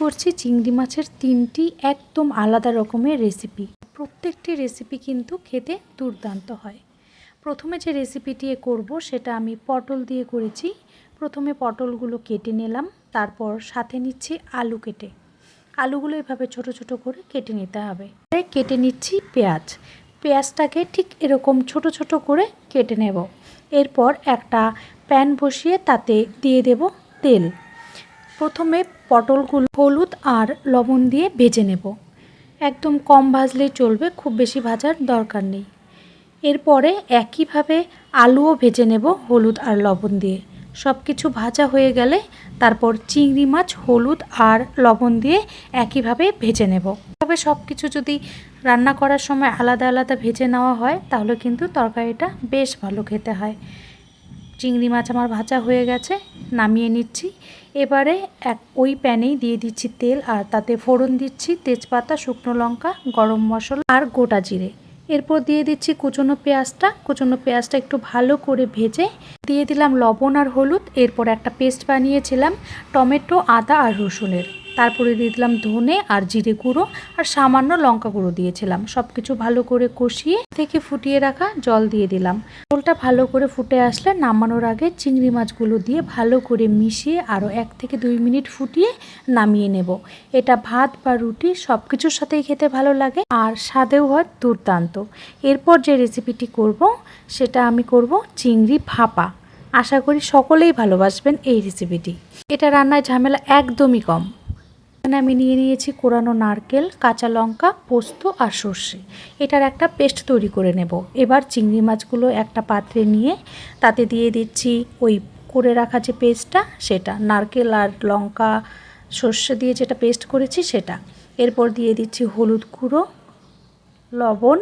করছি চিংড়ি মাছের 3টি একদম আলাদা রকমের রেসিপি। প্রত্যেকটি রেসিপি কিন্তু খেতে দুর্দান্ত হয়। প্রথমে যে রেসিপিটি করব সেটা আমি পটল দিয়ে করেছি। প্রথমে পটলগুলো কেটে নিলাম, তারপর সাথে নিচ্ছি আলু কেটে। আলুগুলো এভাবে ছোট ছোট করে কেটে নিতে হবে। কেটে নিচ্ছি পেঁয়াজটাকে ঠিক এরকম ছোট ছোট করে কেটে নেব। এরপর একটা প্যান বসিয়ে তাতে দিয়ে দেব তেল। প্রথমে পটলগুলো হলুদ আর লবণ দিয়ে ভেজে নেব। একদম কম ভাজলেই চলবে, খুব বেশি ভাজার দরকার নেই। এরপরে একইভাবে আলুও ভেজে নেব হলুদ আর লবণ দিয়ে। সব কিছু ভাজা হয়ে গেলে তারপর চিংড়ি মাছ হলুদ আর লবণ দিয়ে একইভাবে ভেজে নেব। তবে সব কিছু যদি রান্না করার সময় আলাদা আলাদা ভেজে নেওয়া হয় তাহলে কিন্তু তরকারিটা বেশ ভালো খেতে হয়। চিংড়ি মাছ আমার ভাজা হয়ে গেছে, নামিয়ে নিচ্ছি। এবারে ওই প্যানেই দিয়ে দিচ্ছি তেল, আর তাতে ফোড়ন দিচ্ছি তেজপাতা, শুকনো লঙ্কা, গরম মশলা আর গোটা জিরে। এরপর দিয়ে দিচ্ছি কুচনো পেঁয়াজটা একটু ভালো করে ভেজে দিয়ে দিলাম লবণ আর হলুদ। এরপর একটা পেস্ট বানিয়েছিলাম টমেটো, আদা আর রসুনের। তারপরে দিয়ে দিলাম ধনে আর জিরে গুঁড়ো আর সামান্য লঙ্কা গুঁড়ো দিয়েছিলাম। সব কিছু ভালো করে কষিয়ে থেকে ফুটিয়ে রাখা জল দিয়ে দিলাম। জলটা ভালো করে ফুটে আসলে নামানোর আগে চিংড়ি মাছগুলো দিয়ে ভালো করে মিশিয়ে আরও 1 থেকে 2 মিনিট ফুটিয়ে নামিয়ে নেব। এটা ভাত বা রুটি সব কিছুর সাথেই খেতে ভালো লাগে আর স্বাদেও হয় দুর্দান্ত। এরপর যে রেসিপিটি করব সেটা আমি করব চিংড়ি ভাপা। আশা করি সকলেই ভালোবাসবেন এই রেসিপিটি। এটা রান্নায় ঝামেলা একদমই কম। এখানে আমি নিয়ে নিয়েছি কোরানো নারকেল, কাঁচা লঙ্কা, পোস্ত আর সর্ষে। এটার একটা পেস্ট তৈরি করে নেব। এবার চিংড়ি মাছগুলো একটা পাত্রে নিয়ে তাতে দিয়ে দিচ্ছি ওই করে রাখা যে পেস্টটা, সেটা নারকেল আর লঙ্কা সর্ষে দিয়ে যেটা পেস্ট করেছি সেটা। এরপর দিয়ে দিচ্ছি হলুদ গুঁড়ো, লবণ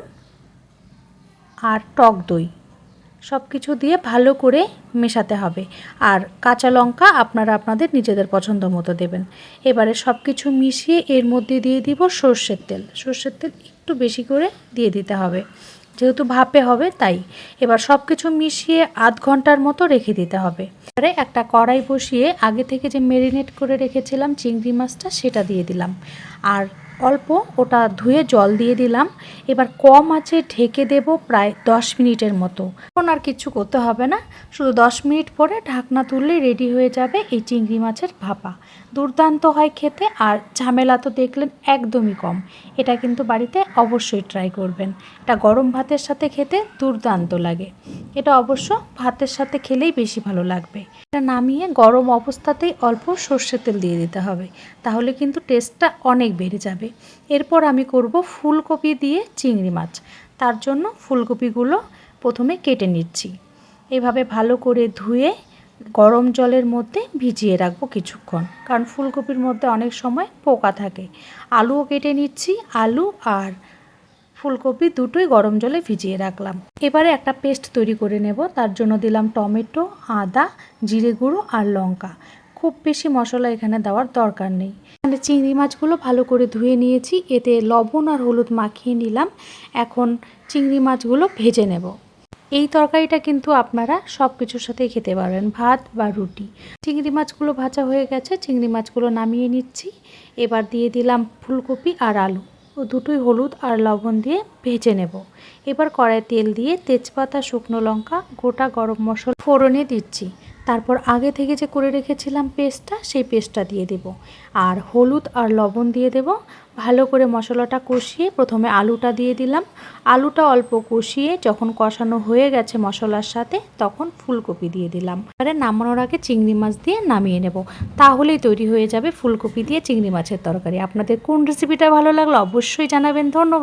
আর টক দই। সব কিছু দিয়ে ভালো করে মেশাতে হবে। আর কাঁচা লঙ্কা আপনারা আপনাদের নিজেদের পছন্দ মতো দেবেন। এবারে সব কিছু মিশিয়ে এর মধ্যে দিয়ে দিব সর্ষের তেল একটু বেশি করে দিয়ে দিতে হবে, যেহেতু ভাপে হবে তাই। এবার সব কিছু মিশিয়ে আধ ঘন্টার মতো রেখে দিতে হবে। এবারে একটা কড়াই বসিয়ে আগে থেকে যে ম্যারিনেট করে রেখেছিলাম চিংড়ি মাছটা সেটা দিয়ে দিলাম, আর অল্প ওটা ধুয়ে জল দিয়ে দিলাম। এবার কম আঁচে ঢেকে দেব প্রায় 10 মিনিটের মতো। এখন আর কিছু করতে হবে না, শুধু 10 মিনিট পরে ঢাকনা তুললেই রেডি হয়ে যাবে এই চিংড়ি মাছের ভাপা। দুর্দান্ত হয় খেতে, আর ঝামেলা তো দেখলেন একদমই কম। এটা কিন্তু বাড়িতে অবশ্যই ট্রাই করবেন। এটা গরম ভাতের সাথে খেতে দুর্দান্ত লাগে। এটা অবশ্য ভাতের সাথে খেলেই বেশি ভালো লাগবে। এটা নামিয়ে গরম অবস্থাতেই অল্প সর্ষের তেল দিয়ে দিতে হবে, তাহলে কিন্তু টেস্টটা অনেক বেড়ে যাবে। এরপর আমি করব ফুলকপি দিয়ে চিংড়ি মাছ। তার জন্য ফুলকপিগুলো প্রথমে কেটে নিচ্ছি। এভাবে ভালো করে ধুয়ে গরম জলের মধ্যে ভিজিয়ে রাখবো কিছুক্ষণ, কারণ ফুলকপির মধ্যে অনেক সময় পোকা থাকে। আলুও কেটে নিচ্ছি, আলু আর ফুলকপি দুটোই গরম জলে ভিজিয়ে রাখলাম। এবারে একটা পেস্ট তৈরি করে নেব। তার জন্য দিলাম টমেটো, আদা, জিরে গুঁড়ো আর লঙ্কা। খুব বেশি মশলা এখানে দেওয়ার দরকার নেই। এখানে চিংড়ি মাছগুলো ভালো করে ধুয়ে নিয়েছি, এতে লবণ আর হলুদ মাখিয়ে নিলাম। এখন চিংড়ি মাছগুলো ভেজে নেব। এই তরকারিটা কিন্তু আপনারা সব কিছুর সাথেই খেতে পারবেন, ভাত বা রুটি। চিংড়ি মাছগুলো ভাজা হয়ে গেছে, চিংড়ি মাছগুলো নামিয়ে নিচ্ছি। এবার দিয়ে দিলাম ফুলকপি আর আলু, ও দুটোই হলুদ আর লবণ দিয়ে ভেজে নেব। এবার কড়াইয়ে তেল দিয়ে তেজপাতা, শুকনো লঙ্কা, গোটা গরম মশলা ফোড়নে দিচ্ছি। তারপর আগে থেকে যে করে রেখেছিলাম পেস্টটা, সেই পেস্টটা দিয়ে দেব, আর হলুদ আর লবণ দিয়ে দেব। ভালো করে মশলাটা কষিয়ে প্রথমে আলুটা দিয়ে দিলাম। আলুটা অল্প কষিয়ে যখন কষানো হয়ে গেছে মশলার সাথে, তখন ফুলকপি দিয়ে দিলাম। এবারে নামানোর আগে চিংড়ি মাছ দিয়ে নামিয়ে নেব। তাহলেই তৈরি হয়ে যাবে ফুলকপি দিয়ে চিংড়ি মাছের তরকারি। আপনাদের কোন রেসিপিটা ভালো লাগলো অবশ্যই জানাবেন। ধন্যবাদ।